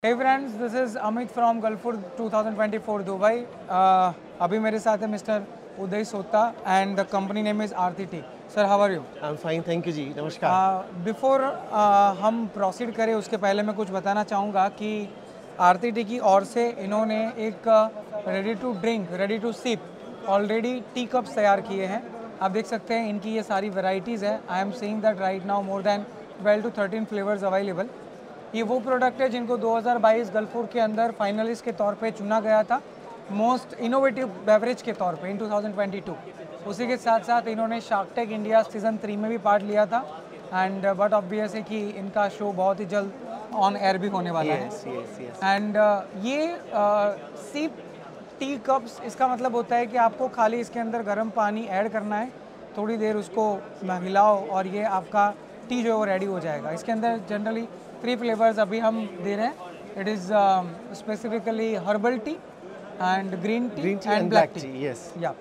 Hey friends, this is Amit from Gulfood 2024 Dubai. अभी मेरे साथ है मिस्टर उदय सोता and the company name is Aarti Tea. Sir, how are you? I'm fine, thank you जी, नमस्कार। Before हम proceed करें उसके पहले मैं कुछ बताना चाहूँगा कि आरती टी की ओर से इन्होंने एक ready to drink, ready to sip already tea cups तैयार किए हैं। आप देख सकते हैं इनकी ये सारी वैरायटीज़ है। I am seeing that right now more than 12 to 13 flavours available. ये वो प्रोडक्ट है जिनको 2022 गल्फूड के अंदर फाइनलिस्ट के तौर पे चुना गया था मोस्ट इनोवेटिव बेवरेज के तौर पे इन 2022। उसी के साथ साथ इन्होंने शार्क टैंक इंडिया सीज़न 3 में भी पार्ट लिया था एंड बट ऑब्वियस है कि इनका शो बहुत ही जल्द ऑन एयर भी होने वाला है। एंड ये सिप टी कप्स, इसका मतलब होता है कि आपको खाली इसके अंदर गर्म पानी ऐड करना है, थोड़ी देर उसको हिलाओ और ये आपका टी जो है वो रेडी हो जाएगा। इसके अंदर जनरली 3 फ्लेवर्स अभी हम दे रहे हैं। It is specifically herbal tea and green tea and black T. Yes या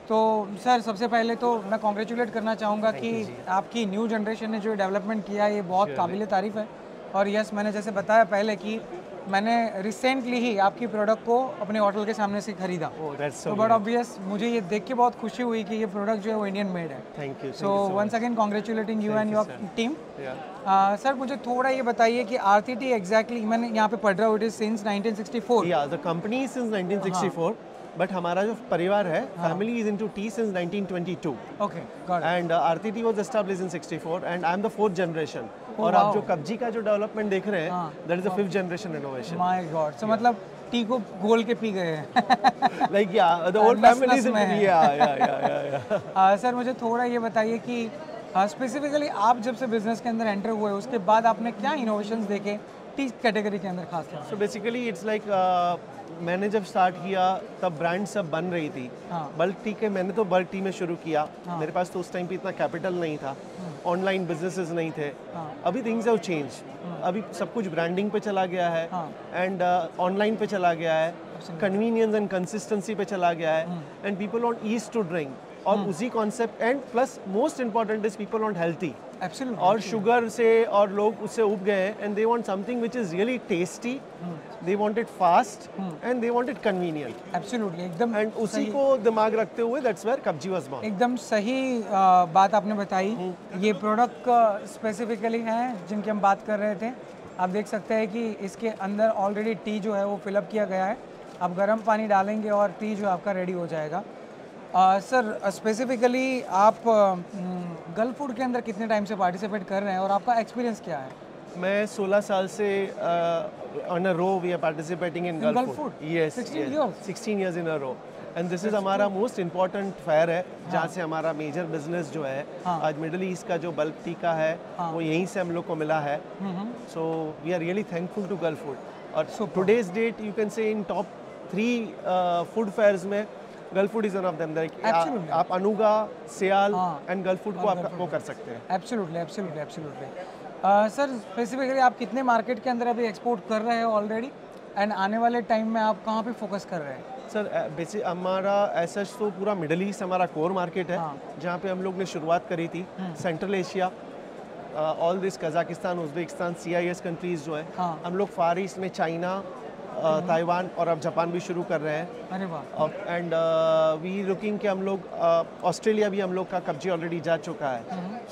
तो सर सबसे पहले तो मैं कॉन्ग्रेचुलेट करना चाहूँगा कि आपकी न्यू जनरेशन ने जो डेवलपमेंट किया है ये बहुत काबिल तारीफ़ है। और यस, मैंने जैसे बताया पहले कि मैंने रिसेंटली ही आपकी प्रोडक्ट को अपने होटल के सामने से खरीदा। तो बट ऑब्वियस मुझे ये देख के बहुत खुशी हुई कि ये प्रोडक्ट जो है वो इंडियन मेड है। Thank you. So once again congratulating you and your team. Sir मुझे थोड़ा ये बताइए कि आरती टी एग्जैक्टली, मैंने यहाँ पे पढ़ रहा हूँ, इट इज सिंस 1964। या द कंपनी सिंस 1964, बट हमारा जो परिवार है family is into T since 1922। Okay got it. And Aarti tea was established in 64 and I am the 4th generation. और आप जो कब्जी का जो डेवलपमेंट देख रहे हैं that is the 5th generation innovation. My god, so मतलब टी को घोल के पी गए हैं। लाइक या द होल फैमिली इज या। सर मुझे थोड़ा ये बताइए कि स्पेसिफिकली आप जब से बिजनेस के अंदर एंटर हुए उसके बाद आपने क्या इनोवेशंस देखे टी कैटेगरी के अंदर खास तौर से? सो बेसिकली इट्स लाइक मैंने जब स्टार्ट किया तब ब्रांड सब बन रही थी। बल्क टी के मैंने तो बल्क टी में शुरू किया। मेरे पास तो उस टाइम पे इतना कैपिटल नहीं था, ऑनलाइन बिजनेसेस नहीं थे। अभी थिंग्स हैव चेंज, अभी सब कुछ ब्रांडिंग पे चला गया है एंड ऑनलाइन पे चला गया है, कन्वीनियंस एंड कंसिस्टेंसी पे चला गया है and people want ease to drink. और उसी concept and plus most important is people want healthy. और शुगर से और लोग उससे उब गए and they want something which is really tasty, they want it fast and they want it convenient. Absolutely, एकदम एंड उसी को दिमाग रखते हुए दैट्स वेयर कब्जी वाज बॉर्न। एकदम सही बात आपने बताई। ये प्रोडक्ट स्पेसिफिकली हैं जिनकी हम बात कर रहे थे। आप देख सकते हैं कि इसके अंदर ऑलरेडी टी जो है वो फिलअप किया गया है। आप गर्म पानी डालेंगे और टी जो आपका रेडी हो जाएगा। सर स्पेसिफिकली आप गल्फूड के अंदर कितने टाइम से पार्टिसिपेट कर रहे हैं और आपका एक्सपीरियंस क्या है? मैं 16 साल से on a row we are participating in Gulfood. Yes, 16 years in a row and this is हमारा मोस्ट इम्पॉर्टेंट फेयर है जहाँ से हमारा मेजर बिजनेस जो है आज मिडिल ईस्ट का जो बल्क टी का है वो यहीं से हम लोग को मिला है। So we are really thankful to Gulfood. और today's date you can say in top 3 food fairs में Gulfood is one of them. आप अनुगा, सियाल एंड गल्फूड को आप वो कर सकते हैं। Absolutely absolutely absolutely. Sir specifically आप कितने मार्केट के अंदर अभी एक्सपोर्ट कर रहे हैं ऑलरेडी एंड आने वाले टाइम में आप कहाँ पे फोकस कर रहे हैं? सर बेसिक हमारा ऐसा तो पूरा मिडल ईस्ट हमारा कोर मार्केट है जहाँ पे हम लोग ने शुरुआत करी थी। Central Asia, all this Kazakhstan, Uzbekistan, CIS countries जो है हम लोग फार ईस्ट में चाइना, ताइवान और अब जापान भी शुरू कर रहे हैं। अरे वाह। एंड वी लुकिंग कि हम लोग ऑस्ट्रेलिया भी हम लोग का कब्जी ऑलरेडी जा चुका है।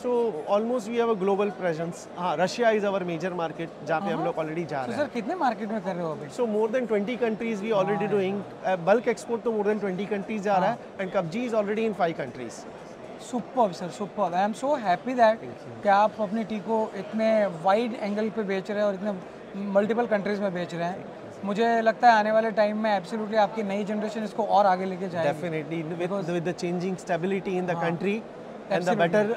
So almost we have a global presence. हाँ, Russia is our major market जहाँ पे हम लोग ऑलरेडी जा रहे हैं। सर कितने मार्केट में कर रहे हो अभी? So more than 20 countries we already doing. Bulk export तो मोर देन 20 कंट्रीज जा रहा है एंड कब्जी is already in 5 countries. Superb sir, superb. I am so happy that कि आप अपनी टी को इतने वाइड एंगल पे बेच रहे हैं और इतने मल्टीपल कंट्रीज में बेच रहे हैं। मुझे लगता है आने वाले टाइम में एब्सोल्युटली आपकी नई जनरेशन इसको और आगे लेके जाएगी। Definitely with the changing stability in the country and the better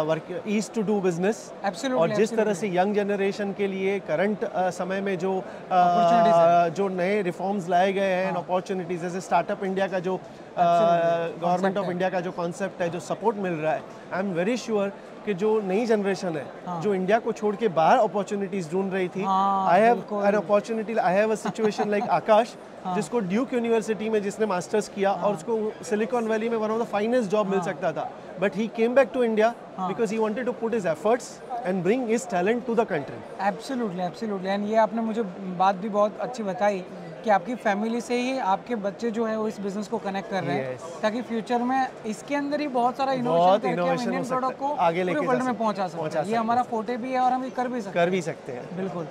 work ease to do business. और जिस तरह से यंग जनरेशन के लिए करंट समय में जो नए रिफॉर्म्स लाए गए हैं, अपॉर्चुनिटीज जैसे स्टार्टअप इंडिया का जो गवर्नमेंट ऑफ इंडिया का जो कॉन्सेप्ट है, जो सपोर्ट मिल रहा है, आई एम वेरी श्योर कि जो नई जनरेशन है जो इंडिया को छोड़ के बाहर अपॉर्चुनिटीज ढूंढ रही थी, I have an opportunity, I have a situation like Akash जिसको ड्यूक यूनिवर्सिटी में जिसने मास्टर्स किया और उसको सिलिकॉन वैली में one of the finest job मिल सकता था, but he came back to India because he wanted to put his efforts and bring his talent to the country. Absolutely absolutely, and ये आपने मुझे बात भी बहुत अच्छी बताई कि आपकी फैमिली से ही आपके बच्चे जो है वो इस बिजनेस को कनेक्ट कर रहे हैं, ताकि फ्यूचर में इसके अंदर ही बहुत सारा इनोवेशन करके हम इंडियन प्रोडक्ट को आगे लेके वर्ल्ड में पहुंचा सकते हैं। ये हमारा फोटे भी है और हम ये कर भी सकते हैं। बिल्कुल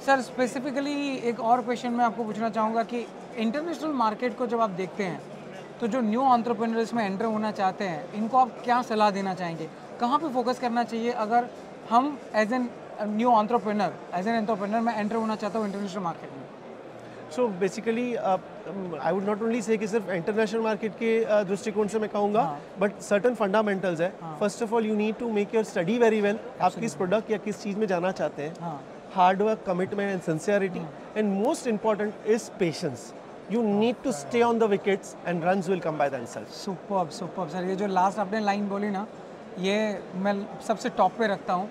सर, स्पेसिफिकली एक और क्वेश्चन मैं आपको पूछना चाहूँगा कि इंटरनेशनल मार्केट को जब आप देखते हैं तो जो न्यू एंटरप्रेन्योर्स में एंटर होना चाहते हैं, इनको आप क्या सलाह देना चाहेंगे? कहाँ पे फोकस करना चाहिए अगर हम एज एन न्यू एंटरप्रेन्योर मैं एंटर होना चाहता हूँ इंटरनेशनल मार्केट में? So basically I would not only say कि सिर्फ इंटरनेशनल मार्केट के दृष्टिकोण से मैं कहूँगा, बट सर्टन फंडामेंटल्स है। First of all you need to make your study very well. आप किस प्रोडक्ट या किस चीज़ में जाना चाहते हैं, hard work, commitment and sincerity, and most important is patience. You need to stay on the wickets and runs will come by themselves. Superb, superb sir. ये जो लास्ट आपने लाइन बोली ना, ये मैं सबसे टॉप पे रखता हूँ।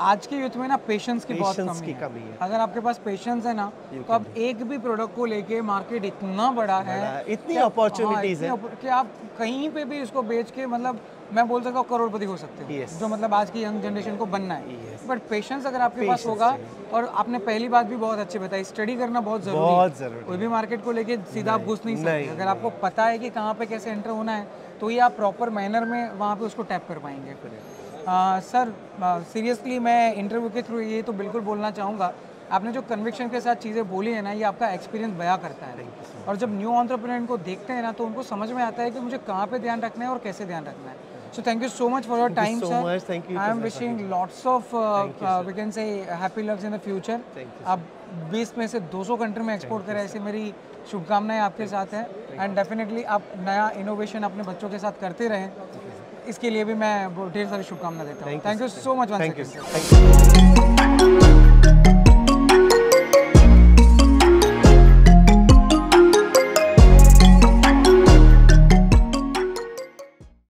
आज के यूथ में ना पेशेंस की बहुत कमी है। अगर आपके पास पेशेंस है ना, तो आप एक भी प्रोडक्ट को लेके, मार्केट इतना बड़ा है, इतनी अपॉर्चुनिटीज है कि आप कहीं पे भी इसको बेच के, मतलब मैं बोल सकता हूँ करोड़पति हो सकते हो, जो मतलब आज की यंग जनरेशन को बनना है। बट पेशेंस अगर आपके पास होगा, और आपने पहली बात भी बहुत अच्छी बताई, स्टडी करना बहुत जरूरी है। कोई भी मार्केट को लेके सीधा आप घुस नहीं सकते। अगर आपको पता है कि कहाँ पे कैसे एंटर होना है, तो ही आप प्रॉपर मैनर में वहाँ पे उसको टैप कर पाएंगे। सर सीरियसली मैं इंटरव्यू के थ्रू ये तो बिल्कुल बोलना चाहूँगा, आपने जो कन्विक्शन के साथ चीज़ें बोली है ना, ये आपका एक्सपीरियंस बयां करता है। और जब न्यू एंटरप्रेन्योर को देखते हैं ना, तो उनको समझ में आता है कि मुझे कहाँ पे ध्यान रखना है और कैसे ध्यान रखना है। So thank you so much for your time, sir. Thank you. I am wishing lots of we can say happy lucks in the future. आप 20 में से 200 कंट्री में एक्सपोर्ट करें, ऐसी मेरी शुभकामनाएं आपके साथ हैं। एंड डेफिनेटली आप नया इनोवेशन अपने बच्चों के साथ करते रहें, इसके लिए भी मैं ढेर सारी शुभकामनाएं देता हूँ। Thank you so much.